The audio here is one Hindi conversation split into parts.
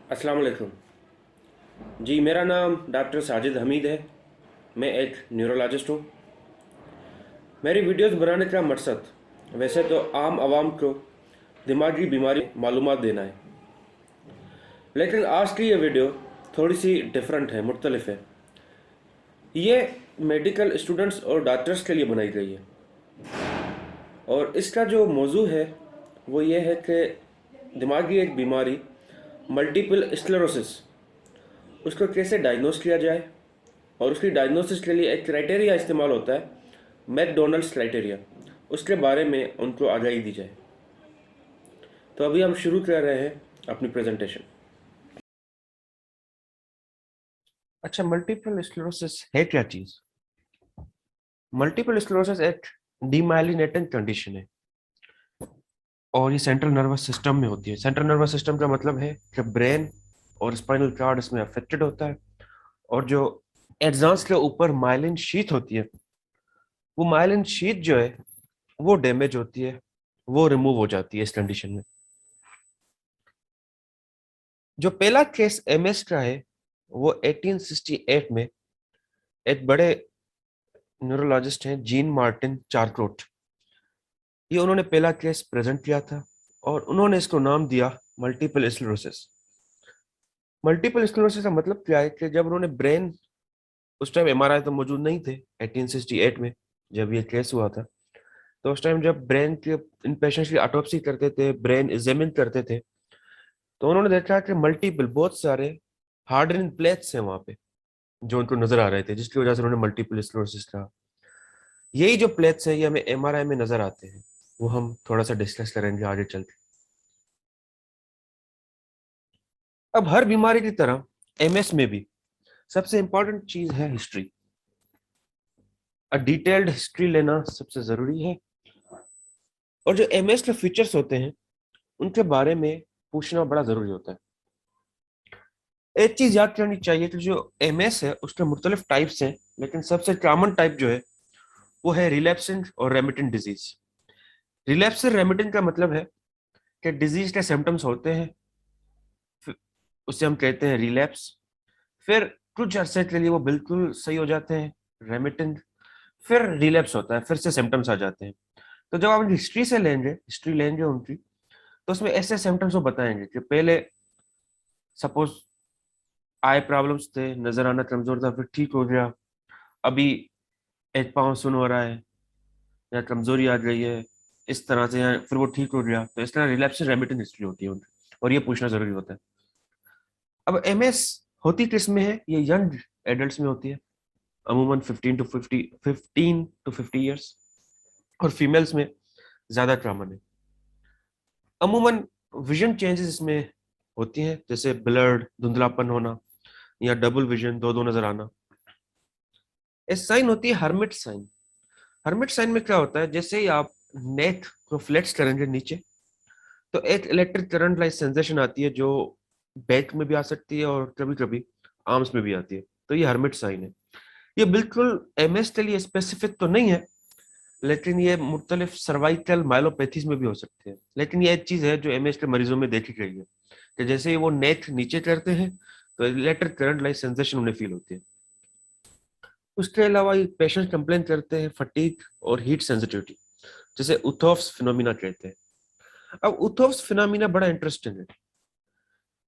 अस्सलाम वालेकुम जी। मेरा नाम डॉक्टर साजिद हमीद है। मैं एक न्यूरोलॉजिस्ट हूँ। मेरी वीडियोस बनाने का मकसद वैसे तो आम आवाम को दिमागी बीमारी मालूमात देना है, लेकिन आज की ये वीडियो थोड़ी सी डिफरेंट है, मुख्तलिफ है। ये मेडिकल स्टूडेंट्स और डॉक्टर्स के लिए बनाई गई है, और इसका जो मौजू है वो ये है कि दिमागी एक बीमारी मल्टीपल स्क्लेरोसिस, उसको कैसे डायग्नोस किया जाए, और उसकी डायग्नोसिस के लिए एक क्राइटेरिया इस्तेमाल होता है, मैकडोनल्ड्स क्राइटेरिया। उसके बारे में उनको आगाही दी जाए। तो अभी हम शुरू कर रहे हैं अपनी प्रेजेंटेशन। अच्छा, मल्टीपल स्क्लेरोसिस है क्या चीज? मल्टीपल स्क्लेरोसिस एक डीमाइलिनेटिंग कंडीशन है, और ये सेंट्रल नर्वस सिस्टम में होती है। सेंट्रल नर्वस सिस्टम का मतलब है कि ब्रेन और स्पाइनल कार्ड इसमें अफेक्टेड होता है, और जो एग्जांस के ऊपर माइलिन शीथ होती है, वो माइलिन शीथ जो है वो डैमेज होती है, वो रिमूव हो जाती है इस कंडीशन में। जो पहला केस एमएस का है वो 1868 में एक बड़े न्यूरोलॉजिस्ट हैं, जीन मार्टिन चारकोट, ये उन्होंने पहला केस प्रेजेंट किया था, और उन्होंने इसको नाम दिया मल्टीपल स्क्लेरोसिस। मल्टीपल स्क्लेरोसिस का मतलब क्या है कि जब उन्होंने ब्रेन, उस टाइम एमआरआई तो मौजूद नहीं थे 1868 में जब ये केस हुआ था, तो उस टाइम जब ब्रेन के इन पेशेंट्स की ऑटोप्सी करते थे, ब्रेन एग्जामिन करते थे, तो उन्होंने देखा कि मल्टीपल, बहुत सारे हार्डनिंग प्लेट्स हैं वहां पे जो उनको नजर आ रहे थे, जिसकी वजह से उन्होंने मल्टीपल स्क्लेरोसिस कहा। यही जो प्लेट्स हैं ये हमें एमआरआई में नजर आते हैं, वो हम थोड़ा सा डिस्कस करेंगे आगे चल के। अब हर बीमारी की तरह एमएस में भी सबसे इंपॉर्टेंट चीज है हिस्ट्री। डिटेल्ड हिस्ट्री लेना सबसे जरूरी है, और जो एमएस के फीचर्स होते हैं उनके बारे में पूछना बड़ा जरूरी होता है। एक चीज याद करनी चाहिए कि जो एमएस है उसके मुख्तलिफ टाइप्स हैं, लेकिन सबसे कॉमन टाइप जो है वो है रिलैप्सिंग और रेमिटेंट डिजीज। रिलैप्सिंग रेमिटेंट का मतलब है कि डिजीज के सिम्टम्स होते हैं, उसे हम कहते हैं रिलैप्स। फिर कुछ अरसे के लिए वो बिल्कुल सही हो जाते हैं, रेमिटेंट। फिर रिलैप्स होता है, फिर से सिम्टम्स आ जाते हैं। तो जब आप हिस्ट्री से लेंगे, हिस्ट्री लेंगे उनकी, तो उसमें ऐसे सिम्टम्स वो बताएंगे कि पहले सपोज आई प्रॉब्लम्स थे, नजर आना कमजोर था, फिर ठीक हो गया। अभी एक पाँव सुन हो रहा है, या कमजोरी आ गई है इस तरह से, या फिर वो ठीक हो गया। तो इस तरह रिलैप्स रेमिटेंट हिस्ट्री होती है उनकी, और ये पूछना जरूरी होता है। अब एमएस होती किस में है? ये यंग एडल्ट्स में होती है, अमूमन 15 to 50 ईयर्स, और फीमेल्स में ज्यादा कॉमन है। अमूमन विजन चेंजेस इसमें होती हैं, जैसे ब्लर्ड, धुंधलापन होना, या डबल विजन, दो दो नजर आना। इस साइन होती है हर्मिट साइन। हर्मिट साइन में क्या होता है, जैसे ही आप नेक को फ्लेक्स करेंगे नीचे, तो एक इलेक्ट्रिक करंट लाइक सेंसेशन आती है, जो बैक में भी आ सकती है और कभी कभी आर्म्स में भी आती है। तो ये हर्मिट साइन है। ये बिल्कुल एमएस के लिए स्पेसिफिक तो नहीं है, लेकिन ये मुख्तलिफ सर्वाइकल माइलोपैथीज में भी हो सकते हैं। लेकिन ये एक चीज है जो एमएस के मरीजों में देखी गई है, कि जैसे ही वो नेक नीचे करते हैं तो इलेक्ट्रिक करंट लाइक सेंसेशन उन्हें फील होती है। उसके अलावा ये पेशेंट कंप्लेन करते हैं फटीग और हीट सेंसिटिविटी, जिसे उथॉफ्स फिनोमिना कहते हैं। अब उथॉफ्स फिनोमिना बड़ा इंटरेस्टिंग है।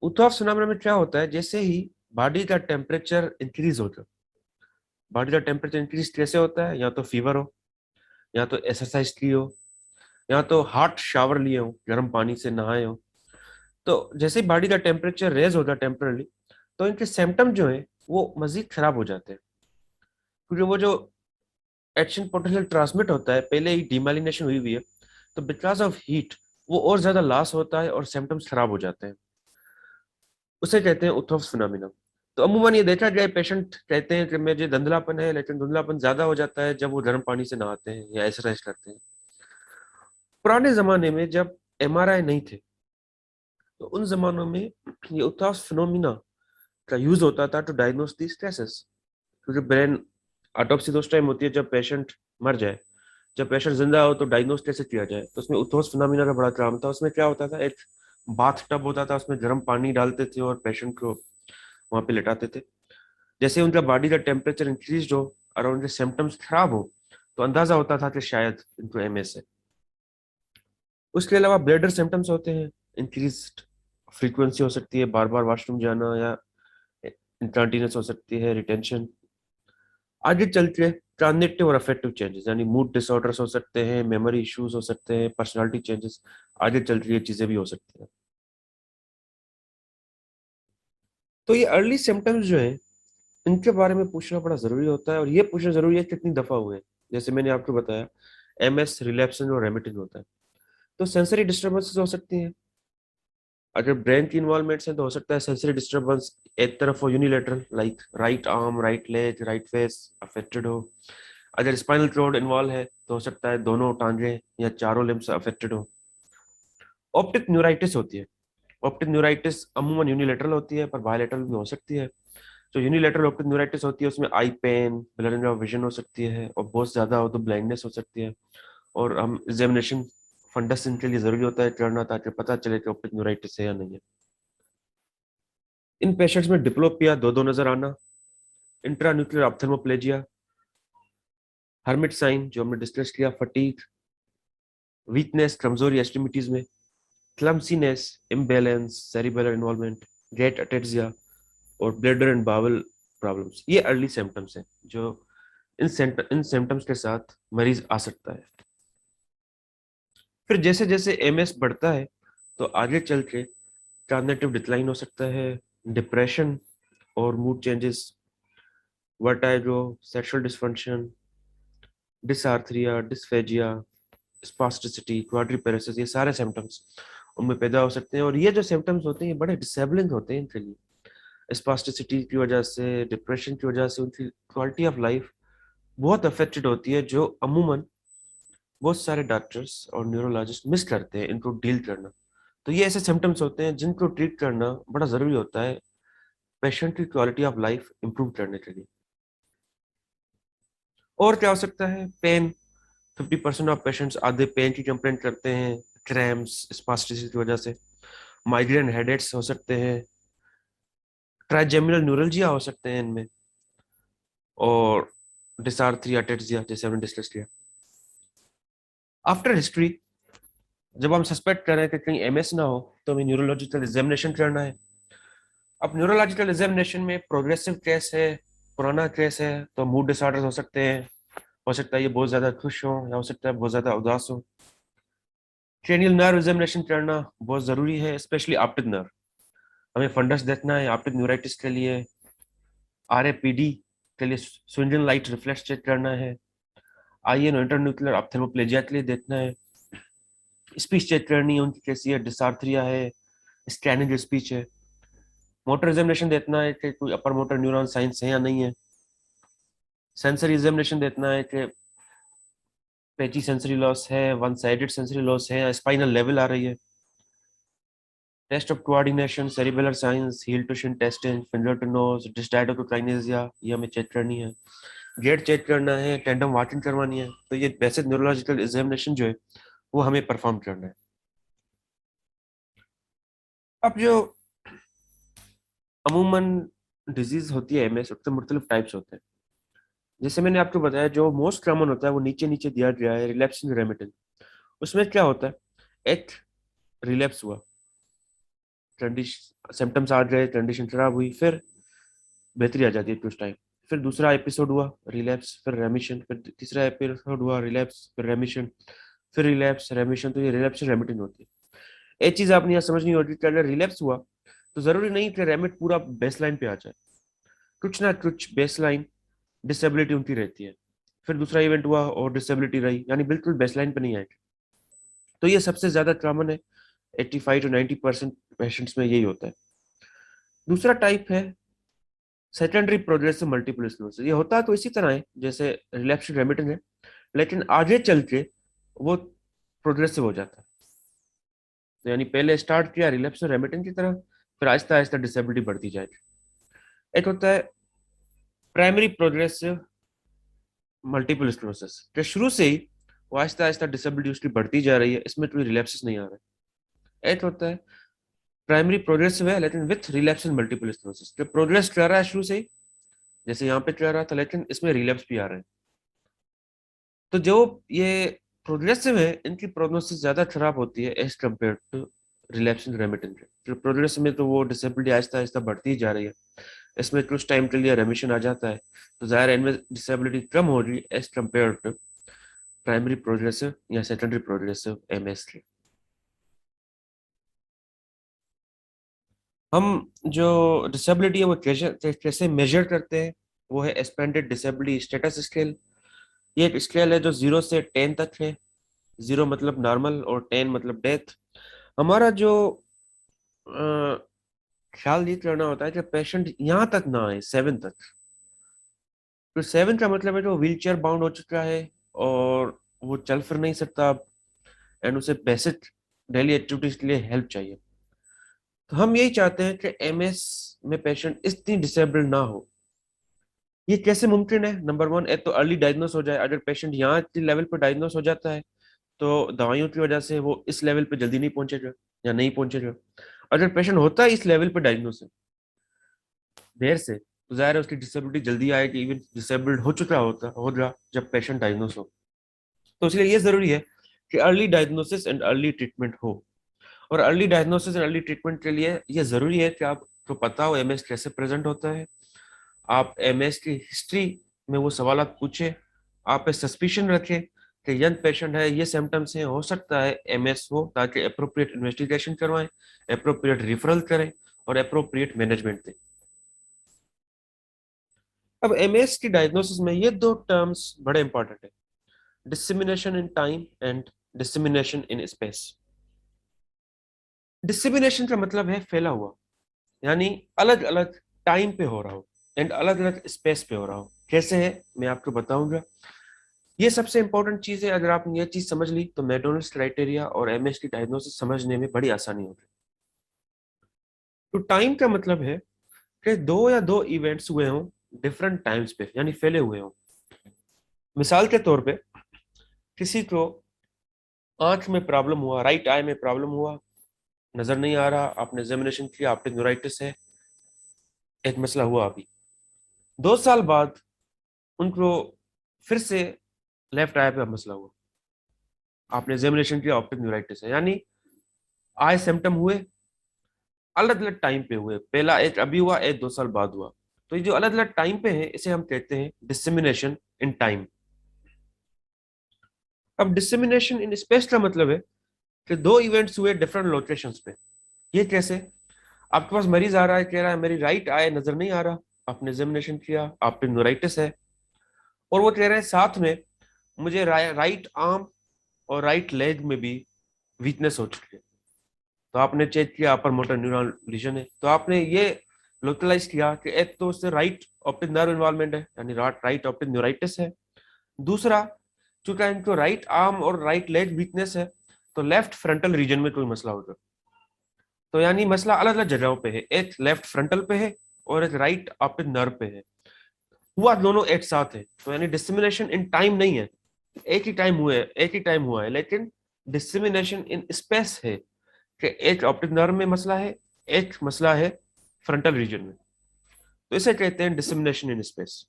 उथॉफ्स फिनोमिना में क्या होता है, जैसे ही बॉडी का टेम्परेचर इंक्रीज होता है। बॉडी का टेम्परेचर इंक्रीज कैसे होता है? या तो फीवर हो, या तो एक्सरसाइज की हो, या तो हॉट शावर लिए हो, गर्म पानी से नहाए हो। तो जैसे ही बॉडी का टेम्परेचर रेज होगा टेम्परली, तो इनके सिम्टम जो है वो मजीद खराब हो जाते हैं, क्योंकि वो जो एक्शन पोटेंशियल ट्रांसमिट होता है, पहले ही डिमाइलिनेशन हुई हुई है, तो बिकॉज ऑफ हीट वो और ज्यादा लॉस होता है और सिम्टम्स खराब हो जाते हैं। उसे कहते हैं उथॉफ्स फिनोमिना। तो अमूमन ये देखा गया, पेशेंट कहते हैं कि मुझे धुंधलापन है, लेकिन धुंधलापन ज्यादा हो जाता है जब वो गर्म पानी से नहाते हैं या एक्सरसाइज करते हैं। पुराने जमाने में जब एमआरआई नहीं थे, तो उन जमानों में ये उथॉफ्स फिनोमिना का यूज होता था टू डायग्नोस दी स्ट्रेसेस, क्योंकि ब्रेन ऑटोप्सी तो उस टाइम होती है जब पेशेंट मर जाए। जब पेशेंट जिंदा हो तो डायग्नोस कैसे किया जाए, तो उसमें उथोस फिनोमिना का बड़ा काम था। उसमें क्या होता था, एक बाथ टब होता था, उसमें गर्म पानी डालते थे और पेशेंट को वहां पे लेटाते थे। जैसे उनका बॉडी का टेम्परेचर इंक्रीज हो और उनके सिम्टम्स खराब हो तो अंदाजा होता था कि शायद इनको एमएस है। उसके अलावा ब्लडर सिम्टम्स होते हैं, इंक्रीज फ्रीक्वेंसी हो सकती है, बार बार वॉशरूम जाना, या इंकॉन्टिनेंस हो सकती है, रिटेंशन। आगे चल के ट्रांजिटिव और अफेक्टिव चेंजेस यानी मूड डिसऑर्डर्स हो सकते हैं, मेमोरी इश्यूज हो सकते हैं, पर्सनालिटी चेंजेस, आगे चल के ये चीजें भी हो सकती हैं। तो ये अर्ली सिम्टम्स जो है इनके बारे में पूछना बड़ा जरूरी होता है, और ये पूछना जरूरी है कितनी दफा हुए हैं। जैसे मैंने आपको बताया, एमएस रिलैप्सिंग और रेमिटिंग होता है। तो सेंसरी डिस्टर्बेंसेस हो सकती हैं। अगर ब्रेन की इन्वॉल्वमेंट है तो हो सकता है सेंसरी डिस्टर्बेंस एक तरफ हो, unilateral, like right arm, right leg, right face affected हो। अगर स्पाइनल कॉर्ड इन्वॉल्व है तो हो सकता है दोनों टांगे या चारों लिम्स अफेक्टेड हो। ऑप्टिक न्यूराइटिस होती है। ऑप्टिक न्यूराइटिस अमूमन यूनिलेटरल होती है पर बायलेटरल भी हो सकती है। जो यूनिलेटरल ऑप्टिक न्यूराइटिस होती है उसमें आई पेन, ब्लरिंग ऑफ विजन हो सकती है, और बहुत ज्यादा हो तो ब्लाइंडनेस हो सकती है। और हम एग्जामिनेशन फंडस इनके लिए जरूरी होता है करना, ताकि पता चले कि ऑप्टिक न्यूराइटिस है या नहीं है। इन पेशेंट्स में डिप्लोपिया, दो दो नजर आना, इंट्रान्यूक्लियर ऑप्थेल्मोप्लेजिया, हर्मिट साइन जो हमने डिस्कस किया, फटीग, वीकनेस, कमजोरी एक्सट्रीमिटीज में, clumsiness, imbalance, cerebellar involvement, gait ataxia, और ब्लडर एंड बावल प्रॉब्लम्स, ये अर्ली सिम्टम्स हैं जो इन सिम्टम्स के साथ मरीज आ सकता है। फिर जैसे जैसे एमएस बढ़ता है तो आगे चल के कॉग्निटिव डिक्लाइन हो सकता है, डिप्रेशन और mood changes, vertigo, sexual dysfunction, dysarthria, dysphagia, spasticity, quadriparesis, ये सारे सिम्टम्स उनमें पैदा हो सकते हैं। और ये जो सिम्टम्स होते हैं ये बड़े डिसेबलिंग होते हैं इनके लिए। स्पास्टिसिटी की वजह से, डिप्रेशन की वजह से उनकी क्वालिटी ऑफ लाइफ बहुत अफेक्टेड होती है, जो अमूमन बहुत सारे डॉक्टर्स और न्यूरोलॉजिस्ट मिस करते हैं इनको डील करना। तो ये ऐसे सिम्टम्स होते हैं जिनको ट्रीट करना बड़ा जरूरी होता है पेशेंट की क्वालिटी ऑफ लाइफ इंप्रूव करने के लिए। और क्या हो सकता है, पेन। 50% ऑफ पेशेंट्स आधे पेन की कंप्लेंट करते हैं, क्रैम्स, स्पास्टिसिटी की वजह से। माइग्रेन हेडेक्स हो सकते हैं, ट्राइजेमिनल न्यूरल्जिया हो सकते हैं इनमें, और डिसार्थरिया, टेट्सिया जैसे हमने डिस्कस किया। आफ्टर हिस्ट्री, जब हम सस्पेक्ट कर रहे हैं कि कहीं एमएस ना हो तो हमें न्यूरोलॉजिकल एग्जामिनेशन करना है। अब न्यूरोलॉजिकल एग्जामिनेशन में प्रोग्रेसिव केस है, पुराना केस है, तो मूड डिसऑर्डर हो सकते हैं। हो सकता है ये बहुत ज्यादा खुश हो, या हो सकता है बहुत ज्यादा उदास हो। क्रेनियल नर्व एग्जामिनेशन करना बहुत जरूरी है, स्पेशली ऑप्टिक नर्व। हमें फंडस देखना है ऑप्टिक न्यूराइटिस के लिए, आरएपीडी के लिए स्विंडल लाइट रिफ्लेक्स चेक करना है, आईएन इंटरन्यूक्लियर ऑप्थेल्मोप्लेजिया के लिए देखना है, स्पीच चेक करनी है उनकी कैसी है, डिसार्थरिया है, स्कैनिंग स्पीच है, मोटर एग्जामिनेशन देखना है कि कोई अपर मोटर न्यूरॉन साइंस है या नहीं है, सेंसरी एग्जामिनेशन देखना है कि पैची सेंसरी लॉस है, वन साइडेड सेंसरी लॉस है, या स्पाइनल लेवल आ रही है, test of coordination, cerebellar signs, heel to shin testing, finger to nose, dysdiadochokinesia, ये हमें चेक करनी है, गेट चेक करना है, टेंडम वाकिंग करवानी है। तो ये बेसिक न्यूरोलॉजिकल एग्जामिनेशन जो है वो हमें परफॉर्म करना है। अब जो अमूमन डिजीज होती है एमएस, उसके मुख्तलिफ टाइप्स होते हैं। जैसे मैंने आपको बताया जो मोस्ट कॉमन होता है वो नीचे नीचे दिया गया है, रिलैप्सिंग रेमिटेंस। उसमें क्या होता है, एक रिलैप्स हुआ, कंडीशन सिम्टम्स आ गए, कंडीशन खराब हुई, फिर बेहतरी आ जाती है कुछ टाइम, फिर दूसरा एपिसोड हुआ रिलैप्स, फिर रेमिशन, फिर तीसरा एपिसोड हुआ रिलैप्स, फिर रेमिशन, फिर रिलैप्स, रेमिशन। तो ये रिलैप्स रेमिटेंस होती है। एक चीज आपने यहाँ समझनी होगी कि अगर रिलैप्स हुआ तो जरूरी नहीं कि रेमिट पूरा बेसलाइन पे आ जाए, कुछ ना कुछ बेसलाइन डिसेबिलिटी उनकी रहती है। फिर दूसरा इवेंट हुआ और डिसेबिलिटी रही, यानी बिल्कुल बेसलाइन पे नहीं आएगी। तो ये सबसे ज्यादा कॉमन है, 85 to 90% पेशेंट्स में यही होता है। दूसरा टाइप है सेकेंडरी प्रोग्रेसिव मल्टीपल स्क्लेरोसिस। ये होता तो इसी तरह है जैसे रिलैप्स रेमिटेंस है, लेकिन आगे चल के वो प्रोग्रेसिव हो जाता है। तो यानी पहले स्टार्ट किया रिलैप्स रेमिटेंस की तरह, फिर आहिस्ता आहिस्ता डिसेबिलिटी बढ़ती जाएगी। एक होता है प्राइमरी प्रोग्रेसिव मल्टीपल स्क्लेरोसिस, जो शुरू से ही वो आहिस्ता आहिस्ता डिसेबिलिटी उसकी बढ़ती जा रही है, इसमें कोई रिलैप्सिस नहीं आ रहा है। एक होता है प्राइमरी प्रोग्रेसिव है लेकिन with relapse in multiple sclerosis. जो प्रोग्रेस कर रहा है शुरू से ही, जैसे यहाँ पे कर रहा था, लेकिन इसमें रिलैप्स भी आ रहे हैं। तो जो ये प्रोग्रेसिव है इनकी प्रोग्नोसिस ज्यादा खराब होती है as compare to relapse in remittent. जो प्रोग्रेसिव में तो वो डिसेबिलिटी आहिस्ता आहिस्ता बढ़ती ही जा रही है, इसमें कुछ टाइम के लिए रेमिशन आ जाता है, तो जाहिर है इनमें डिसेबिलिटी कम हो रही है as compare to primary progressive या सेकेंडरी प्रोग्रेसिव एमएस की। हम जो डिसेबिलिटी है वो कैसे कैसे मेजर करते हैं, वो है एक्सपेंडेड डिसेबिलिटी स्टेटस स्केल। ये एक स्केल है जो 0 से 10 तक है। 0 मतलब नॉर्मल और 10 मतलब डेथ। हमारा जो अ, ख्याल ये करना होता है कि पेशेंट यहाँ तक ना आए 7 तक। तो 7 का मतलब है कि वो व्हील चेयर बाउंड हो चुका है और वो चल फिर नहीं सकता अब, एंड उसे बेसिक डेली एक्टिविटीज के लिए हेल्प चाहिए। तो हम यही चाहते हैं कि एमएस में पेशेंट इतनी डिसेबल्ड ना हो। ये कैसे मुमकिन है? नंबर वन, एक तो अर्ली डायग्नोस हो जाए। अगर पेशेंट यहाँ के लेवल पर डायग्नोस हो जाता है तो दवाइयों की वजह से वो इस लेवल पे जल्दी नहीं पहुंचेगा या नहीं पहुंचेगा। अगर पेशेंट होता है इस लेवल पे डायग्नोस है देर से, तो जाहिर है उसकी डिसेबिलिटी जल्दी आएगी, इवन डिसेबल्ड हो चुका होगा जब पेशेंट डायग्नोस हो। तो इसलिए ये जरूरी है कि early diagnosis and early treatment हो। और early diagnosis and early treatment के लिए ये जरूरी है कि आपको पता हो एमएस कैसे प्रेजेंट होता है। आप एमएस की हिस्ट्री में वो सवाल पूछे, आप पे सस्पिशन रखें कि यंग पेशेंट है, ये सिम्टम्स हैं, हो सकता है एमएस हो, ताकि अप्रोप्रिएट इन्वेस्टिगेशन करवाएं, अप्रोप्रिएट रिफरल करें और अप्रोप्रिएट मैनेजमेंट दें। अब एमएस की डायग्नोसिस में ये दो टर्म्स बड़े इंपॉर्टेंट है, dissemination in time and dissemination in space. Dissemination का मतलब है फैला हुआ, यानी अलग अलग टाइम पे हो रहा हो एंड अलग अलग स्पेस पे हो रहा हो। कैसे है मैं आपको बताऊंगा। ये सबसे इंपॉर्टेंट चीज है। अगर आपने ये चीज समझ ली तो मैकडोनल्ड्स क्राइटेरिया और एमएस की डायग्नोसिस समझने में बड़ी आसानी होगी। तो टाइम का मतलब है कि दो या दो इवेंट्स हुए हों डिफरेंट टाइम्स पे, यानी फैले हुए हों। मिसाल के तौर पे किसी को आंख में प्रॉब्लम हुआ, राइट आई में प्रॉब्लम हुआ, नजर नहीं आ रहा, आपने एग्जामिनेशन किया, ऑप्टिक न्यूराइटिस है, एक मसला हुआ। अभी 2 साल बाद उनको फिर से लेफ्ट आई पे मसला हुआ, आपने एग्जामिनेशन किया, ऑप्टिक न्यूराइटिस है। यानी आई सिम्टम हुए, अलग अलग टाइम पे हुए। पहला एक अभी हुआ, एक 2 साल बाद हुआ। तो ये जो अलग अलग टाइम पे है इसे हम कहते हैं डिसेमिनेशन इन टाइम। अब डिसेमिनेशन इन स्पेस का मतलब है कि दो इवेंट्स हुए डिफरेंट लोकेशंस पे। ये कैसे? आपके पास मरीज आ रहा है, कह रहा है मेरी राइट आई नजर नहीं आ रहा, आपने एग्जामिनेशन किया, आप पे न्यूराइटिस है, और वो कह रहे हैं साथ में मुझे राइट आर्म और राइट लेग में भी वीकनेस हो चुकी है। तो आपने चेक किया अपर मोटर न्यूरॉन लीजन है, तो आपने ये लोकलाइज किया कि एक तो उससे राइट ऑप्टिक नर्व इन्वॉल्वमेंट है, यानी राइट ऑप्टिक न्यूराइटिस है। दूसरा, चूंकि इनको राइट आर्म और राइट लेग वीकनेस है, तो लेफ्ट फ्रंटल रीजन में कोई मसला होगा। तो यानी मसला अलग अलग जगहों पे है, एक लेफ्ट फ्रंटल पे है और एक राइट ऑप्टिक नर्व पे है। हुआ दोनों एक साथ है, तो यानी डिस्क्रिमिनेशन इन टाइम नहीं है, एक ही टाइम हुए, एक ही टाइम हुआ है, लेकिन डिस्क्रिमिनेशन इन स्पेस है कि एक ऑप्टिक नर्व में मसला है, एक मसला है फ्रंटल रीजन में। तो इसे कहते हैं डिस्क्रिमिनेशन इन स्पेस।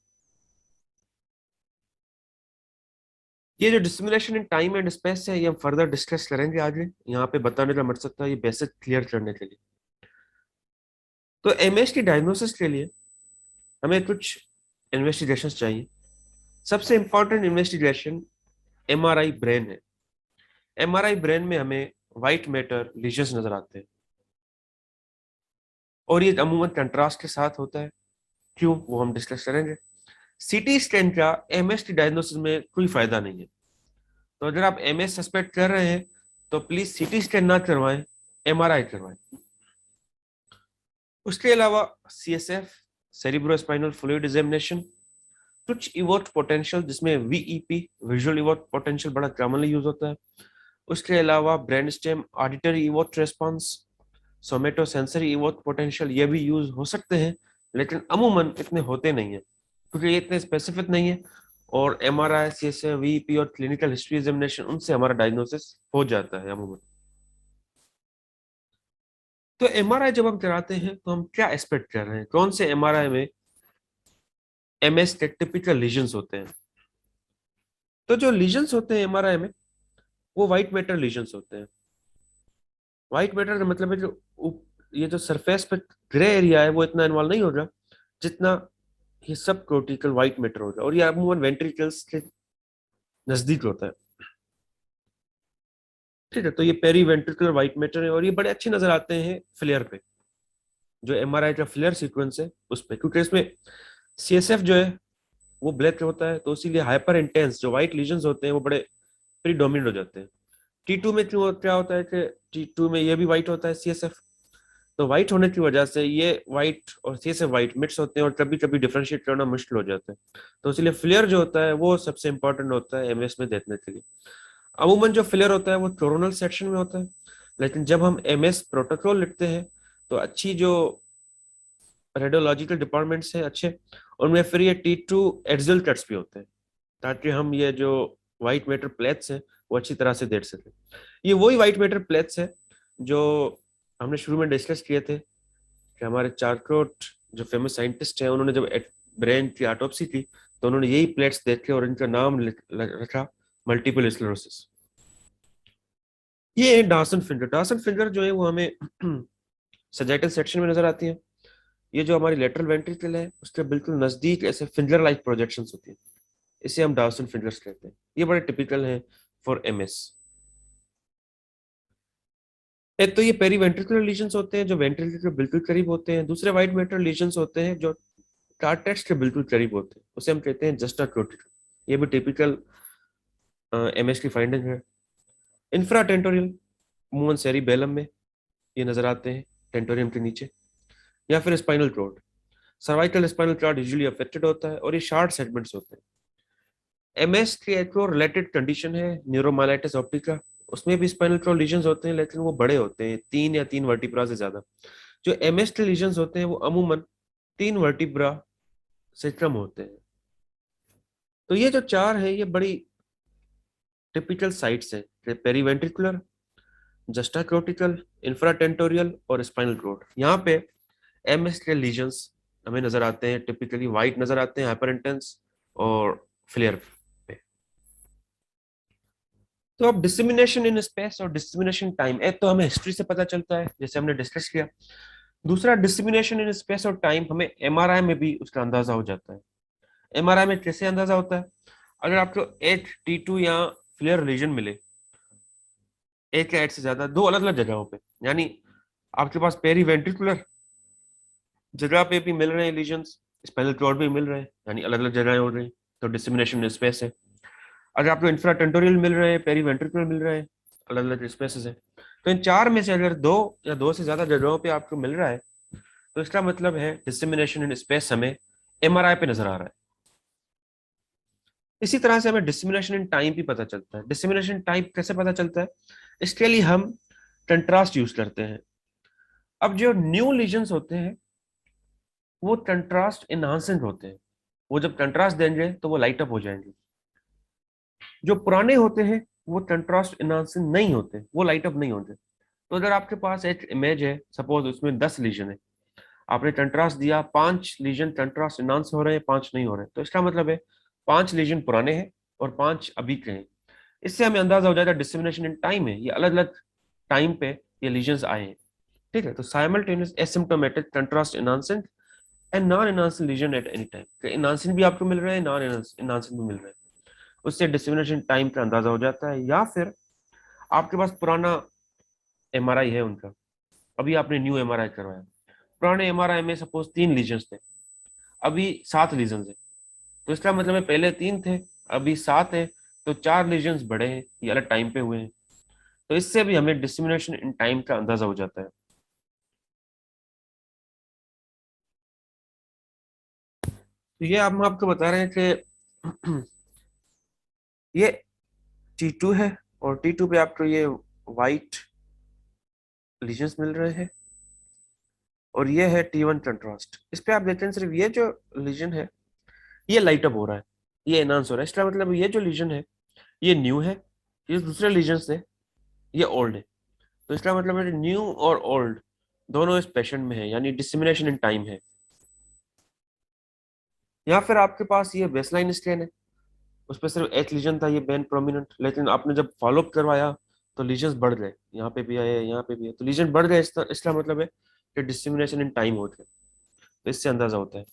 ये जो discrimination in time and space है ये हम फर्दर डिस्कस करेंगे आगे। यहाँ पे बताने का मकसद था ये बेसिक क्लियर करने के लिए। तो एमएस की डायग्नोसिस के लिए हमें कुछ इन्वेस्टिगेशन चाहिए। सबसे इंपॉर्टेंट इन्वेस्टिगेशन एमआरआई ब्रेन है। एमआरआई ब्रेन में हमें व्हाइट मैटर लीजन्स नजर आते हैं और ये अमूमन कंट्रास्ट के साथ होता है। क्यों, वो हम डिस्कस करेंगे। सीटी स्कैन का एमएस की डायग्नोसिस में कोई फायदा नहीं है। तो अगर आप एमएस सस्पेक्ट कर रहे हैं तो प्लीज सीटी स्कैन ना करवाएं, एमआरआई करवाएं। उसके अलावा सीएसएफ, सेरिब्रोस्पाइनल फ्लूइड एग्जामिनेशन, कुछ इवोट पोटेंशियल जिसमें वीईपी, विजुअल इवोट पोटेंशियल बड़ा कॉमनली यूज होता है। उसके अलावा brain stem auditory evoked response, somatosensory evoked potential ये भी यूज हो सकते हैं, लेकिन अमूमन इतने होते नहीं है क्योंकि ये इतने स्पेसिफिक नहीं है। और एमआरआई, सीएसएफ, वीईपी और क्लिनिकल हिस्ट्री एग्जामिनेशन उनसे हमारा डायग्नोसिस हो जाता है अमूमन। तो एमआरआई जब हम कराते हैं तो हम क्या एक्सपेक्ट कर रहे हैं, कौन से एमआरआई में एमएस के टिपिकल लीजन्स होते हैं। तो जो लीजन्स होते हैं एमआरआई में वो व्हाइट मैटर लीजन्स होते हैं। व्हाइट मैटर का मतलब है जो ये जो सरफेस पे ग्रे एरिया है वो इतना इन्वॉल्व नहीं होगा जितना ये सब कोर्टिकल व्हाइट मैटर होगा, और ये अमूमन वेंट्रिकल्स के नजदीक होता है। ठीक है, तो ये पेरी वेंट्रिकुलर व्हाइट मैटर है और ये बड़े अच्छे नजर आते हैं फ्लेयर पे, जो एमआरआई का फ्लेयर सीक्वेंस है उस पे, क्योंकि इसमें सीएसएफ जो है वो ब्लैक होता है, तो इसीलिए हाइपर इंटेंस जो व्हाइट लीजन्स होते हैं वो बड़े प्रीडोमिनेंट हो जाते हैं। T2 में क्यों क्या होता है कि T2 में ये भी व्हाइट होता है सीएसएफ, तो व्हाइट होने की वजह से ये व्हाइट और सीएसएफ व्हाइट मिक्स होते हैं और कभी कभी डिफरेंशिएट करना मुश्किल हो जाता है। तो इसलिए फ्लेयर जो होता है वो सबसे इंपॉर्टेंट होता है एमएस में देखने के लिए। अमूमन जो फ्लेयर होता है वो कोरोनल सेक्शन में होता है, लेकिन जब हम एमएस प्रोटोकॉल लिखते हैं तो अच्छी जो रेडियोलॉजिकल डिपार्टमेंट्स हैं अच्छे, उनमें फिर ये T2 एक्सियल कट्स भी होते हैं, ताकि हम ये जो व्हाइट मैटर प्लेट्स हैं वो अच्छी तरह से देख सकें। ये वही व्हाइट मैटर प्लेट्स है जो हमने शुरू में डिस्कस किए थे कि हमारे चारकोट जो फेमस साइंटिस्ट हैं उन्होंने जब ब्रेन की ऑटोप्सी की तो उन्होंने यही प्लेट्स देखे और इनका नाम रखा मल्टीपल स्क्लेरोसिस। ये है डार्सन फिंगर। डार्सन फिंगर जो है वो हमें सजाइटल सेक्शन में नजर आती है। ये जो हमारी लेटरल वेंट्रिकल है उसके बिल्कुल नजदीक ऐसे फिंगर लाइक प्रोजेक्शंस होती है, इसे हम डार्सन फिंगर्स कहते हैं। ये बड़े टिपिकल हैं फॉर एमएस। एक तो ये पेरीवेंट्रिकुलर लीजन्स होते हैं जो वेंट्रिकल के बिल्कुल करीब होते हैं, दूसरे व्हाइट मैटर लीजन्स होते हैं जो कार्टेक्स के बिल्कुल करीब होते हैं, उसे हम कहते हैं जस्टा क्रोटिकल। ये भी टिपिकल एमएस की फाइंडिंग है। इंफ्रा टेंटोरियल अमूमन सेरिबेलम में ये नजर आते हैं, टेंटोरियम के नीचे, या फिर spinal cord. Cervical spinal cord usually affected होता है और ये शार्ट सेगमेंट्स होते हैं। एमएस की एक और रिलेटेड कंडीशन है न्यूरोमाइलाइटिस ऑप्टिका, उसमें भी स्पाइनल कॉर्ड लीजन्स होते हैं लेकिन वो बड़े होते हैं, 3 वर्टिब्रा से ज्यादा। जो एमएस के लीजन्स होते हैं वो अमूमन 3 वर्टिब्रा से कम होते हैं। तो ये जो चार है ये बड़ी टिपिकल साइट्स है, पेरीवेंट्रिकुलर, जस्टाक्रोटिकल, इंफ्राटेंटोरियल और स्पाइनल कॉर्ड। यहाँ पे एमएस के लीजन्स हमें नजर आते हैं, टिपिकली वाइट नजर आते हैं, हाइपर इंटेंस और फ्लेयर पे। तो अब डिसमिनेशन इन स्पेस और डिसमिनेशन टाइम, एक तो हमें हिस्ट्री से पता चलता है जैसे हमने डिस्कस किया, दूसरा डिसमिनेशन इन स्पेस और टाइम हमें एमआरआई में भी उसका अंदाजा हो जाता है। एमआरआई में कैसे अंदाजा होता है, अगर आपको एक T2 या फ्लेयर रीजन मिले एक या एक से ज्यादा दो अलग अलग जगहों पे, यानी आपके पास पेरीवेंट्रिकुलर जगह पे भी मिल रहे हैं लीजन्स, स्पाइनल कॉर्ड भी मिल रहे हैं, यानी अलग अलग जगहें हो रही हैं, तो डिसमिनेशन इन स्पेस है। अगर आपको इंफ्राटेंटोरियल मिल रहे हैं, पेरीवेंट्रिकुलर मिल रहे हैं, अलग अलग स्पेसेस है, तो इन चार में से अगर दो या दो से ज्यादा जगहों पे आपको मिल रहा है तो इसका मतलब है डिसमिनेशन इन स्पेस हमें एमआरआई पे नजर आ रहा है। इसी तरह से हमें डिसमिनेशन इन टाइम भी पता चलता है। डिसमिनेशन टाइप कैसे पता चलता है, इसके लिए हम कंट्रास्ट यूज करते हैं। अब जो न्यू लीजन्स होते हैं वो कंट्रास्ट इनहांसेंट होते हैं, वो जब कंट्रास्ट देंगे तो वो लाइट अप हो जाएंगे। जो पुराने होते हैं वो कंट्रास्ट इनहांसेंट नहीं होते, वो लाइट अप नहीं होते। तो अगर आपके पास एक इमेज है, सपोज उसमें 10 लीजन है, आपने कंट्रास्ट दिया, 5 लीजन कंट्रास्ट इनहांस हो रहे हैं, 5 नहीं हो रहे, तो इसका मतलब है 5 लीजन पुराने हैं और 5 अभी के हैं। इससे हमें अंदाजा हो जाएगा डिस्क्रिमिनेशन इन टाइम है, ये अलग अलग टाइम पे ये लीजन्स आए हैं। ठीक है, तो simultaneous asymptomatic contrast enhancing and non enhancing lesion at any time. Enhancing भी आपको मिल रहे हैं, नॉन इनहांसेंट भी मिल रहे हैं, उससे डिस्क्रिमिनेशन टाइम का अंदाजा हो जाता है। या फिर आपके पास पुराना एमआरआई है उनका, अभी आपने न्यू एमआरआई करवाया, पुराने एमआरआई में सपोज 3 लीजन्स थे, अभी 7 लीजन्स है, तो इसका मतलब है पहले 3 थे अभी 7 है, तो 4 लीजन्स बड़े हैं, ये अलग टाइम पे हुए हैं। तो इससे भी हमें डिस्क्रिमिनेशन इन टाइम का अंदाजा हो जाता है। तो ये हम आपको बता रहे हैं कि ये T2 है और T2 पे आपको ये वाइट लीजन्स मिल रहे हैं, और ये है T1 कंट्रास्ट। इस पे आप देखते हैं सिर्फ ये जो लीजन है ये लाइट अप हो रहा है, ये एनहांस हो रहा है, इसका मतलब ये जो लीजन है ये न्यू है, ये दूसरे लीजन से ये ओल्ड है। तो इसका मतलब है न्यू और ओल्ड दोनों इस पेशेंट में है, यानी डिसमिनेशन इन टाइम है। या फिर आपके पास ये बेसलाइन स्कैन है, उस पर सिर्फ एक लीजन था, ये बेन प्रोमिनेंट, लेकिन आपने जब फॉलोअप करवाया तो लीजन्स बढ़ गए, यहाँ पे भी आए, यहाँ पे भी है, तो लीजन बढ़ गए, इसका मतलब है कि डिस्क्रिमिनेशन इन टाइम हो गया। तो इससे अंदाजा होता है।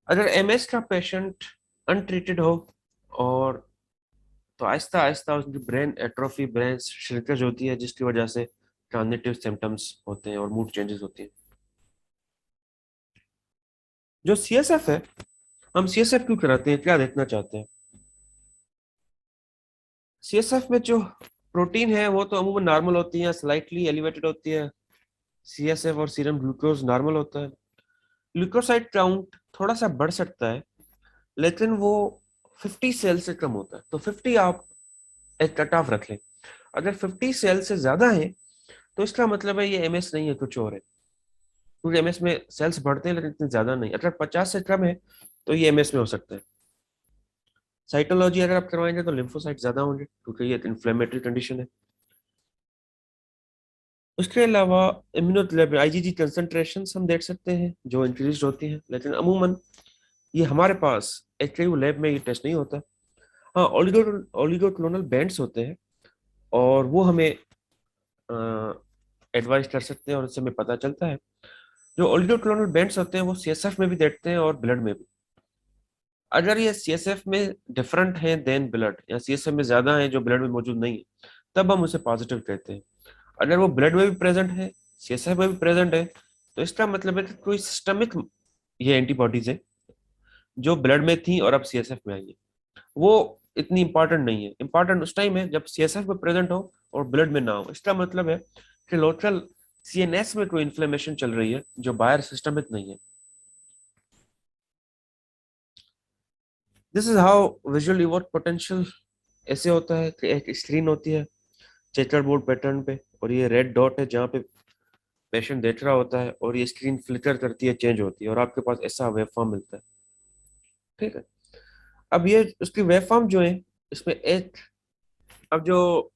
अगर एमएस का पेशेंट अनट्रीटेड हो, और तो आहिस्ता आहिस्ता उसकी ब्रेन एट्रोफी, ब्रेन श्रिंकेज होती है, जिसकी वजह से ट्रांजिटिव सिम्टम्स होते हैं और मूड चेंजेस होती है। जो सीएसएफ है, हम सीएसएफ क्यों कराते हैं, क्या देखना चाहते हैं? सीएसएफ में जो प्रोटीन है वो तो अमूमन नॉर्मल होती है, स्लाइटली एलिवेटेड होती है। सीएसएफ और सीरम ग्लूकोज नॉर्मल होता है। ल्यूकोसाइट काउंट थोड़ा सा बढ़ सकता है, लेकिन वो 50 सेल से कम होता है। तो 50 आप एक कट ऑफ रख लें। अगर 50 सेल से ज्यादा है तो इसका मतलब है ये एमएस नहीं है, कुछ और है, क्योंकि एमएस में सेल्स बढ़ते हैं लेकिन इतने ज्यादा नहीं। अगर 50 से कम है तो ये एमएस में हो सकता है। साइटोलॉजी अगर आप करवाएंगे तो लिम्फोसाइट ज्यादा होंगे, क्योंकि ये इन्फ्लेमेटरी कंडीशन है। उसके अलावा इम्यूनोथेरेपी आईजीजी कंसंट्रेशन हम देख सकते हैं जो इंक्रीज होती है, लेकिन अमूमन ये हमारे पास एचआईवी लैब में ये टेस्ट नहीं होता। हाँ, ओलिगोक्लोनल बैंड्स होते हैं, और वो हमें एडवाइस कर सकते हैं, और उससे हमें पता चलता है। जो ओलिगोक्लोनल बैंड्स होते हैं वो सीएसएफ में भी देखते हैं और ब्लड में भी। अगर ये सीएसएफ में डिफरेंट है देन ब्लड, या सीएसएफ में ज्यादा है जो ब्लड में मौजूद नहीं है, तब हम उसे पॉजिटिव कहते हैं। अगर वो ब्लड में भी प्रेजेंट है, सीएसएफ में भी प्रेजेंट है, तो इसका मतलब है कि कोई सिस्टमिक ये एंटीबॉडीज है जो ब्लड में थी और अब सीएसएफ में आई है। वो इतनी इंपॉर्टेंट नहीं है, इंपॉर्टेंट उस टाइम है जब सीएसएफ में प्रेजेंट हो और ब्लड में ना हो। इसका मतलब है कि लोकल सीएनएस में कोई इन्फ्लेमेशन चल रही है जो बाहर सिस्टमिक नहीं है। This is how visual evoke potential ऐसे होता है कि एक स्क्रीन होती है चेकर बोर्ड पैटर्न पे, और ये रेड डॉट है जहाँ पे पेशेंट देख रहा होता है, और ये स्क्रीन फ्लिकर करती है, चेंज होती है, और आपके पास ऐसा वेव फॉर्म मिलता है। ठीक है। अब ये उसकी वेव फॉर्म जो है, इसमें एक, अब जो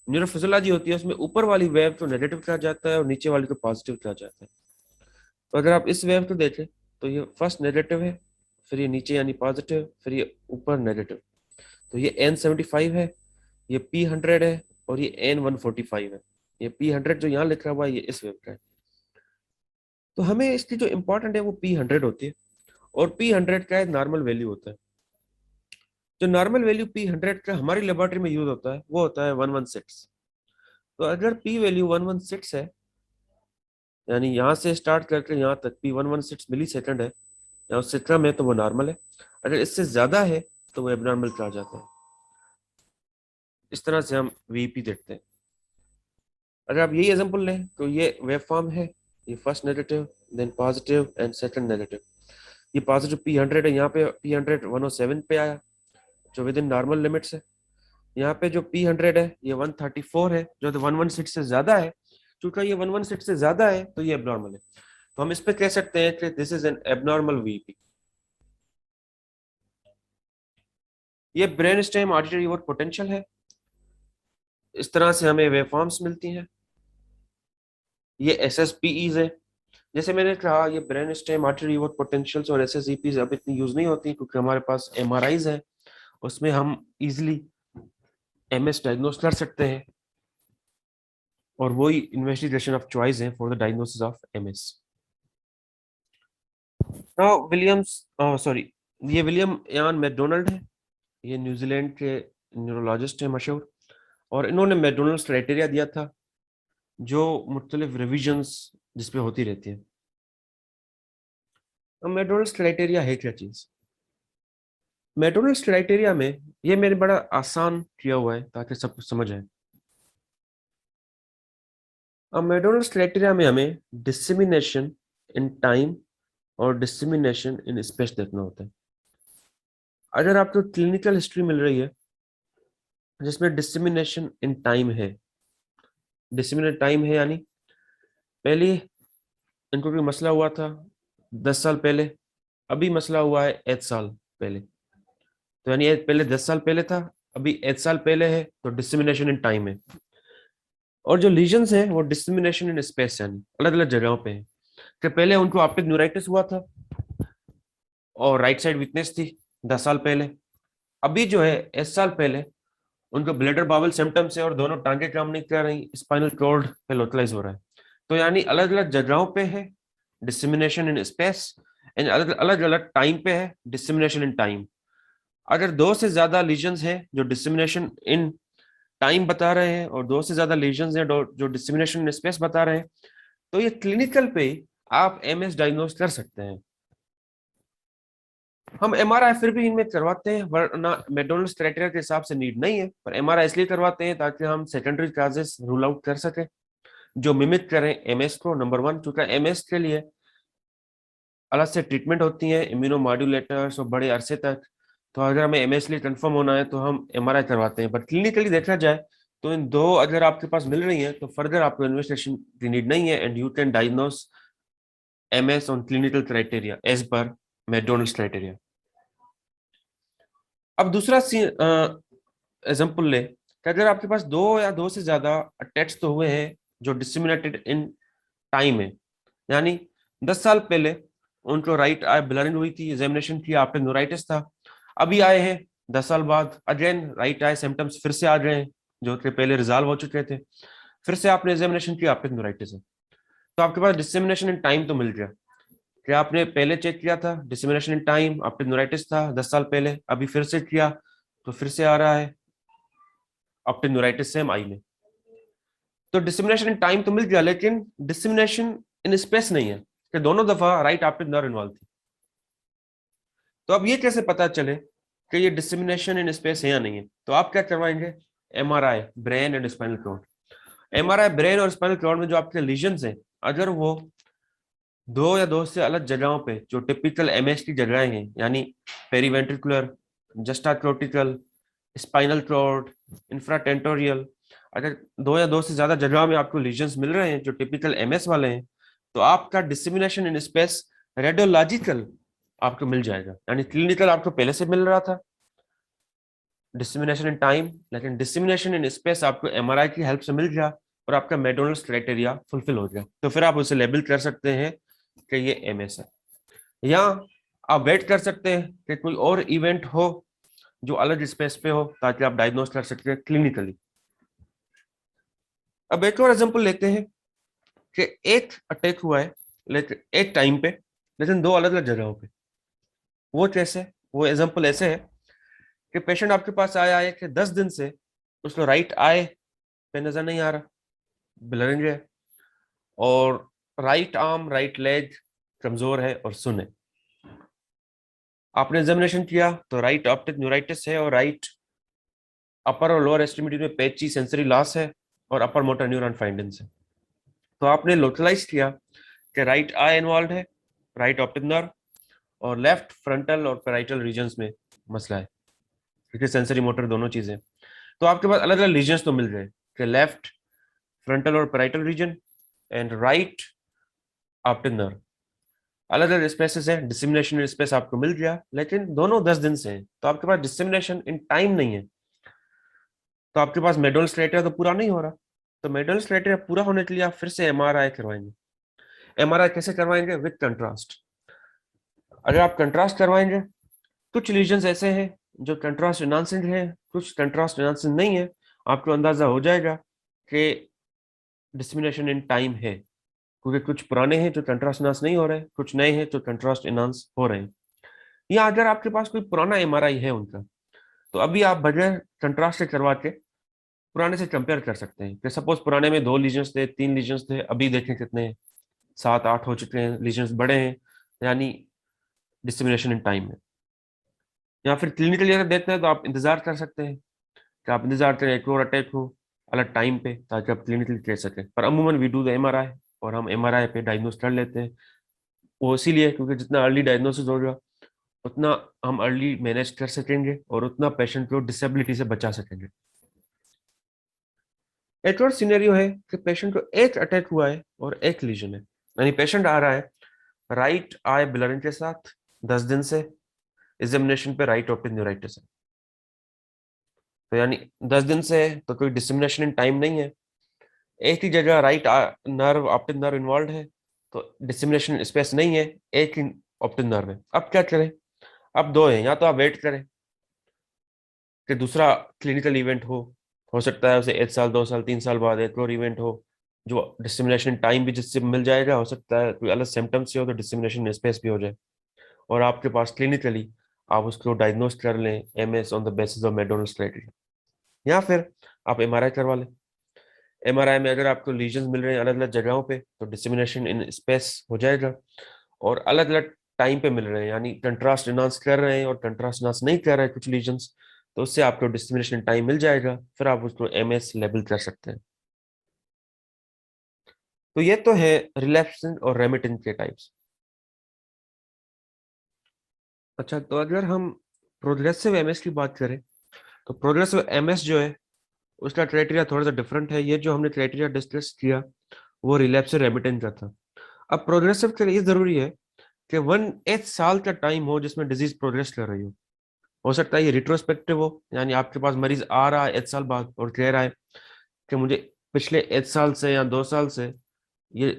न्यूरोफिजियोलॉजी होती है उसमें ऊपर वाली वेव को नेगेटिव कहा जाता है और नीचे वाली को पॉजिटिव कहा जाता है। तो अगर आप इस वेव को देखें तो ये फर्स्ट नेगेटिव है, फिर ये नीचे यानी पॉजिटिव, फिर ये ऊपर नेगेटिव। तो ये N75 है, ये P100 है, और ये N145 है। ये P100 जो यहाँ लिखा हुआ है ये इस वेव का है। तो हमें इसकी जो इम्पोर्टेंट है वो P100 होती है, और P100 का एक नॉर्मल वैल्यू होता है। जो नॉर्मल वैल्यू P100 का हमारी लेबोरेटरी में यूज होता है वो होता है 116। तो अगर P वैल्यू 116 है, यानी यहाँ से स्टार्ट करके यहाँ तक P116 मिली सेकेंड है, या उससे कम है तो वो नॉर्मल है। अगर इससे ज्यादा है तो वो एबनॉर्मल कहा जाता है। इस तरह से हम वीपी देखते हैं। अगर आप यही एग्जांपल लें तो ये वेव फॉर्म है, ये first negative, then positive and second negative. ये पॉजिटिव P100 है, यहाँ पे P100 107 पे आया, जो विद इन नॉर्मल लिमिट्स है। यहाँ पे जो P100 है ये 134 है, जो 116 से ज्यादा है। क्योंकि ये 116 से ज्यादा है तो ये एबनॉर्मल है। तो हम इस पे कह सकते हैं कि this is an abnormal VP. ये ब्रेन स्टेम ऑडिटरी और पोटेंशियल है। इस तरह से हमें वेवफॉर्म्स मिलती हैं। ये SSPEs है। जैसे मैंने कहा ये ब्रेन स्टेम आर्टरी और पोटेंशियल्स और SSEPs अब इतनी यूज नहीं होती, क्योंकि हमारे पास MRIs है, उसमें हम इजिली MS डायग्नोस कर सकते हैं, और वही इन्वेस्टिगेशन ऑफ चॉइस है for the diagnosis of MS। Now Williams, sorry, ये विलियम यान मैकडोनल्ड है। ये न्यूजीलैंड के न्यूरोलॉजिस्ट है मशहूर, और इन्होंने मैकडोनल्ड्स क्राइटेरिया दिया था जो मुख्तलिफ रिविजन्स जिसपे होती रहती है। अब मैकडोनल्ड्स क्राइटेरिया है क्या चीज? मैकडोनल्ड्स क्राइटेरिया में ये मैंने बड़ा आसान किया हुआ है ताकि सब कुछ समझ आए। अब मैकडोनल्ड्स क्राइटेरिया में हमें डिसमिनेशन इन टाइम और डिसमिनेशन इन स्पेस देखना होता है। अगर आपको क्लिनिकल हिस्ट्री मिल रही है जिसमें डिसमिनेशन इन टाइम है, डिसमिनेट टाइम है यानी पहले इनको कोई मसला हुआ था 10 साल पहले, अभी मसला हुआ है 8 साल पहले, तो यानी पहले 10 साल पहले था, अभी 8 साल पहले है, तो डिसमिनेशन इन टाइम है। और जो लीजन्स हैं वो डिस्क्रिमिनेशन इन स्पेस, यानी अलग अलग जगहों पे हैं। कि पहले उनको ऑप्टिक न्यूराइटिस हुआ था और राइट साइड वीकनेस थी 10 साल पहले। अभी जो है 1 साल पहले उनको ब्लैडर बावल सिम्टम्स है और दोनों टांगे काम नहीं कर रही, स्पाइनल कॉर्ड पे लोकलाइज हो रहा है। तो यानी अलग अलग जगहों पे है डिस्क्रिमिनेशन इन स्पेस, एंड अलग अलग अलग टाइम पे है डिस्क्रिमिनेशन इन टाइम। अगर दो से ज्यादा लीजन्स हैं जो डिस्क्रिमिनेशन इन टाइम बता रहे हैं और दो से ज्यादा लीजन्स हैं जो डिस्क्रिमिनेशन इन स्पेस बता रहे हैं, तो ये क्लिनिकल पे आप एमएस डायग्नोज कर सकते हैं। हम एमआरआई फिर भी इनमें करवाते हैं, वरना मैकडोनल्ड्स क्राइटेरिया के हिसाब से नीड नहीं है, पर एमआरआई इसलिए करवाते हैं ताकि हम सेकेंडरी काजेस रूल आउट कर सकें जो मिमिक करें एमएस को। नंबर वन, क्योंकि एमएस के लिए अलग से ट्रीटमेंट होती है, इम्यूनोमॉड्यूलेटर्स और बड़े अरसे तक। तो अगर हमें एमएस लिए कंफर्म होना है तो हम एमआरआई करवाते हैं। बट क्लिनिकली देखा जाए तो इन दो अगर आपके पास मिल रही है तो फर्दर आपको इन्वेस्टिगेशन की नीड नहीं है, and you can diagnose MS on clinical criteria as per McDonald's criteria. अब दूसरा एग्जाम्पल ले कि अगर आपके पास दो या दो से ज्यादा अटैक्स तो हुए हैं जो डिसमिनेटेड इन टाइम है, यानी 10 साल पहले उनको राइट आई ब्लरिंग हुई थी, एग्जामिनेशन किया, आपने न्यूराइटिस था। अभी आए हैं 10 साल बाद, अगेन राइट आई सिम्टम्स फिर से आ गए हैं जो कि पहले रिजॉल्व हो चुके थे। फिर से आपने एग्जामिनेशन किया, आपने न्यूराइटिस है। तो आपके पास डिसमिनेशन इन टाइम तो मिल गया कि आपने पहले चेक किया था डिसमिनेशन इन टाइम, आपने न्यूराइटिस था 10 साल पहले, अभी फिर से किया तो फिर से आ रहा है ऑप्टिक न्यूराइटिस सेम आई में। तो डिसमिनेशन इन टाइम तो मिल गया, लेकिन डिसमिनेशन इन स्पेस नहीं है कि दोनों दफा राइट ऑप्टिक नर्व इन्वॉल्व थी। तो अब ये कैसे पता चले कि ये डिसमिनेशन इन स्पेस है या नहीं है? तो आप क्या करवाएंगे? MRI brain and spinal cord. MRI brain और स्पाइनल कॉर्ड में जो आपके लीजन्स हैं, अगर वो दो या दो से अलग जगहों पे जो टिपिकल एमएस की जगहें हैं, यानी पेरीवेंट्रिकुलर, जस्टाक्रोटिकल, स्पाइनल कॉर्ड, इंफ्राटेंटोरियल, अगर दो या दो से ज्यादा जगहों में आपको लीजन्स मिल रहे हैं जो टिपिकल एमएस वाले हैं, तो आपका डिसमिनेशन इन स्पेस रेडियोलॉजिकल आपको मिल जाएगा। यानी क्लिनिकल आपको पहले से मिल रहा था डिसमिनेशन इन टाइम, लेकिन डिसमिनेशन इन स्पेस आपको एमआरआई की हेल्प से मिल गया और आपका मैकडोनल्ड्स क्राइटेरिया फुलफिल हो गया। तो फिर आप उसे लेबल कर सकते हैं कि ये एमएस है, या आप वेट कर सकते हैं कि कोई और इवेंट हो जो अलग स्पेस पे हो ताकि आप डायग्नोस कर सकते हैं क्लिनिकली। अब एक और एग्जांपल लेते हैं कि एक अटैक हुआ है लेकिन एक टाइम पे, लेकिन दो अलग अलग जगहों पे। वो कैसे? वो एग्जांपल ऐसे है कि पेशेंट आपके पास आया है कि 10 दिन से उसको राइट आई पे नजर नहीं आ रहा, ब्लरिंग है, और राइट आर्म राइट लेग कमजोर है और सुन है। आपने एग्जामिनेशन किया तो राइट ऑप्टिक न्यूराइटिस है और राइट अपर और लोअर एक्सट्रीमिटी में पैची सेंसरी लॉस है और अपर मोटर न्यूरॉन फाइंडिंग्स है। तो आपने लोकलाइज किया कि राइट आई इन्वॉल्व है, राइट ऑप्टिक नर्व, और लेफ्ट फ्रंटल और पेराइटल रीजन्स में मसला है, क्योंकि सेंसरी मोटर दोनों चीजें। तो आपके पास अलग अलग रीजन्स तो मिल रहे हैं कि लेफ्ट फ्रंटल और parietal region and right optic nerve, अलग अलग स्पेसेस है। डिसमिनेशन स्पेस आपको मिल गया, लेकिन दोनों 10 दिन से हैं, तो आपके पास डिसमिनेशन इन टाइम नहीं है। तो आपके पास मेडोल्स क्राइटेरिया तो पूरा नहीं हो रहा। तो मेडोल्स क्राइटेरिया पूरा होने के लिए आप फिर से एमआरआई करवाएंगे। एमआरआई कैसे करवाएंगे? With contrast. अगर आप कंट्रास्ट करवाएंगे, कुछ लीजन्स ऐसे हैं जो कंट्रास्ट एनहांसिंग है, कुछ कंट्रास्ट एनहांसिंग नहीं है, आपको अंदाजा हो जाएगा कि डिस्क्रिमिनेशन इन टाइम है, क्योंकि कुछ पुराने हैं जो कंट्रास्ट एनहांस नहीं हो रहे, कुछ नए हैं जो कंट्रास्ट एनहांस हो रहे हैं। या अगर आपके पास कोई पुराना एमआरआई है उनका, तो अभी आप बगैर कंट्रास्ट से करवा के पुराने से कंपेयर कर सकते हैं कि सपोज पुराने में 2 लीजन्स थे, 3 लीजन्स थे, अभी देखें कितने हैं, 7 8 हो चुके हैं, लीजन्स बड़े हैं, यानी डिस्क्रिमिनेशन इन टाइम है। या फिर क्लिनिकली अगर देखते हैं तो आप इंतजार कर सकते हैं कि आप इंतजार करें एक और अटैक हो अलग टाइम पे ताकि आप क्लिनिकली कह सकें। पर अमूमन वी डू द एमआरआई, और हम एमआरआई पे डायग्नोस कर लेते हैं। वो इसीलिए क्योंकि जितना अर्ली डायग्नोसिस होगा उतना हम अर्ली मैनेज कर सकेंगे और उतना पेशेंट को डिसेबिलिटी से बचा सकेंगे। एक और सिनेरियो है कि पेशेंट को एक अटैक हुआ है और एक लीजन है, यानी पेशेंट आ रहा है राइट आई ब्लरिंग के साथ 10 दिन से, एग्जामिनेशन पे राइट ओपन न्यूराइटिस है। तो यानी 10 दिन से है तो कोई डिस्क्रिमिनेशन इन टाइम नहीं है। एक ही जगह right nerve optic nerve involve है, तो डिसेमिनेशन स्पेस नहीं है, एक ही ऑप्टिक नर्व है। अब क्या करें? अब दो हैं, या तो आप वेट करें कि दूसरा क्लिनिकल इवेंट हो सकता है उसे 1 साल 2 साल 3 साल बाद एक और इवेंट हो, जो डिसेमिनेशन टाइम भी जिससे मिल जाएगा, हो सकता है कोई अलग सिम्टम्स से हो तो डिसेमिनेशन स्पेस भी हो जाए, और आपके पास क्लिनिकली आप उसको डायग्नोस कर लें MS on the basis of McDonald's criteria. या फिर आप एमआरआई करवा लें। एमआरआई में अगर आपको लीजन्स मिल रहे हैं अलग अलग जगहों पे, तो डिसेमिनेशन इन स्पेस हो जाएगा, और अलग अलग टाइम पे मिल रहे हैं, यानी कंट्रास्ट इनहांस कर रहे हैं और कंट्रास्ट इनहांस नहीं कर रहे हैं कुछ लीजन्स, तो उससे आपको डिस्क्रिमिनेशन टाइम मिल जाएगा, फिर आप उसको एमएस लेबल कर सकते हैं। तो ये तो है रिलैप्सिंग और रेमिटेंट के टाइप्स। अच्छा, तो अगर हम प्रोग्रेसिव एमएस की बात करें, तो प्रोग्रेसिव एमएस जो है उसका क्राइटेरिया थोड़ा सा डिफरेंट है। ये जो हमने क्राइटेरिया डिस्कस किया वो रिलैप्स से रेमिटेंट का था। अब प्रोग्रेसिव के लिए जरूरी है कि 1/8 साल का टाइम हो जिसमें डिजीज प्रोग्रेस कर रही हो सकता है ये रिट्रोस्पेक्टिव हो, यानी आपके पास मरीज आ रहा है 1 साल बाद और कह रहा है कि मुझे पिछले 1 साल से या 2 साल से ये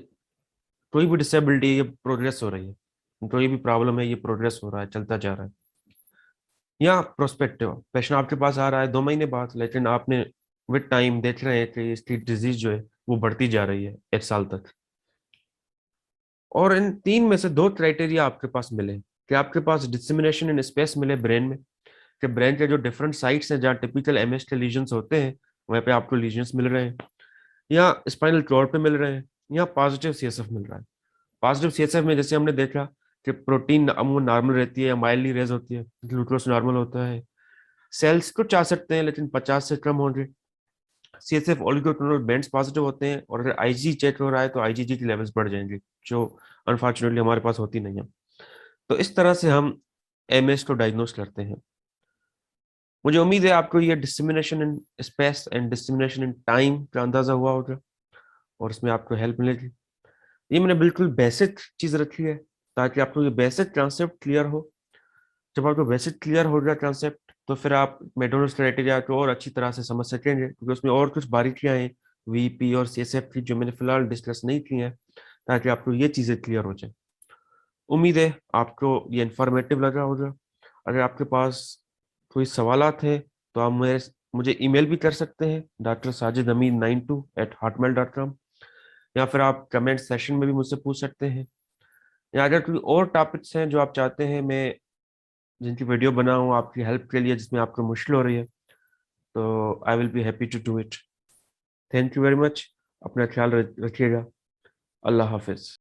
कोई भी डिसेबिलिटी ये प्रोग्रेस हो रही है, कोई भी प्रॉब्लम है ये प्रोग्रेस हो रहा है, चलता जा रहा है। या प्रोस्पेक्टिव, पेशेंट आपके पास आ रहा है 2 महीने बाद, लेकिन आपने विद टाइम देख रहे हैं कि इसकी डिजीज जो है वो बढ़ती जा रही है 1 साल तक। और इन तीन में से दो क्राइटेरिया आपके पास मिले, कि आपके पास डिसेमिनेशन इन स्पेस मिले ब्रेन में, कि ब्रेन के जो डिफरेंट साइट्स हैं जहाँ टिपिकल एमएस के लीजन्स होते हैं वहाँ पे आपको लीजन्स मिल रहे हैं, या स्पाइनल कॉर्ड पे मिल रहे हैं, या पॉजिटिव सीएसएफ मिल रहा है। पॉजिटिव सीएसएफ में जैसे हमने देखा कि प्रोटीन अमूमन नॉर्मल रहती है या माइल्डली रेज होती है, ग्लूकोज नॉर्मल होता है, सेल्स कुछ आ सकते हैं लेकिन 50 से कम होंगे, सीएसएफ ओलिगोक्लोनल बैंड्स पॉजिटिव होते हैं, और अगर आईजी चेक हो रहा है तो आईजीजी की लेवल्स बढ़ जाएंगे, जो अनफॉर्चुनेटली हमारे पास होती नहीं है। तो इस तरह से हम एमएस को डायग्नोस करते हैं। मुझे उम्मीद है आपको ये discrimination in space and discrimination in time का अंदाजा हुआ होगा, और इसमें आपको हेल्प मिलेगी। ये मैंने बिल्कुल बेसिक चीज रखी है ताकि आपको ये बेसिक कॉन्सेप्ट क्लियर हो। जब आपको बेसिक क्लियर हो गया कॉन्सेप्ट, तो फिर आप मेडोनल्ड्स क्राइटेरिया को और अच्छी तरह से समझ सकेंगे, क्योंकि उसमें और कुछ बारीकियां हैं वीपी और सीएसएफ की जो मैंने फिलहाल डिस्कस नहीं की हैं, ताकि आपको ये चीजें क्लियर हो जाए। उम्मीद है आपको ये इंफॉर्मेटिव लगा होगा। अगर आपके पास कोई सवालात हैं तो आप मुझे ईमेल भी कर सकते हैं dr.sajid.amin92@hotmail.com, या फिर आप कमेंट सेशन में भी मुझसे पूछ सकते हैं, या अगर कोई और टॉपिक्स हैं जो आप चाहते हैं मैं जिनकी वीडियो बनाऊं आपकी हेल्प के लिए जिसमें आपको मुश्किल हो रही है, तो I will be happy to do it. Thank you very much. अपना ख्याल रखिएगा। अल्लाह हाफिज।